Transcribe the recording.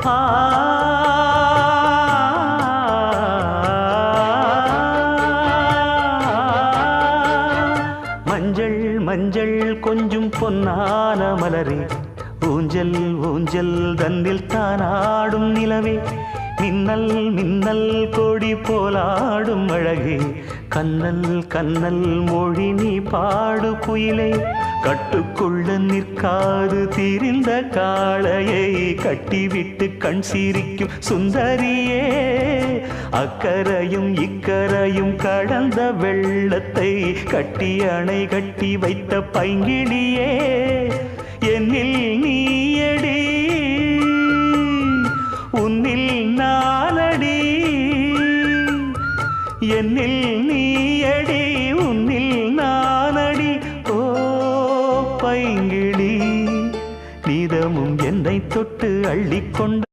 ஆ மஞ்சள் மஞ்சள் கொஞ்சம் பொன்னான மலரே, ஊஞ்சல் ஊஞ்சல் தன்னில் தானாடும் நிலவே, மின்னல் மின்னல் கொடி போலாடும் அழகே, கண்ணல் கண்ணல் மொழி நீ பாடு குயிலே, கட்டுக்குள்ள நிற்காது திரிந்த காளையை கட்டிவிட்டு கண் சிரிக்கும் சுந்தரியே, அக்கரையும் இக்கரையும் கடந்த வெள்ளத்தை கட்டி அணை கட்டி வைத்த பைங்கிளியே, என்னில் நீயடி உன்னில் நானடி, என்னில் நீயடி உன்னில் நானடி. ஓ பைங்கிளி, நீதமும் என்னை தொட்டு அள்ளிக்கொண்ட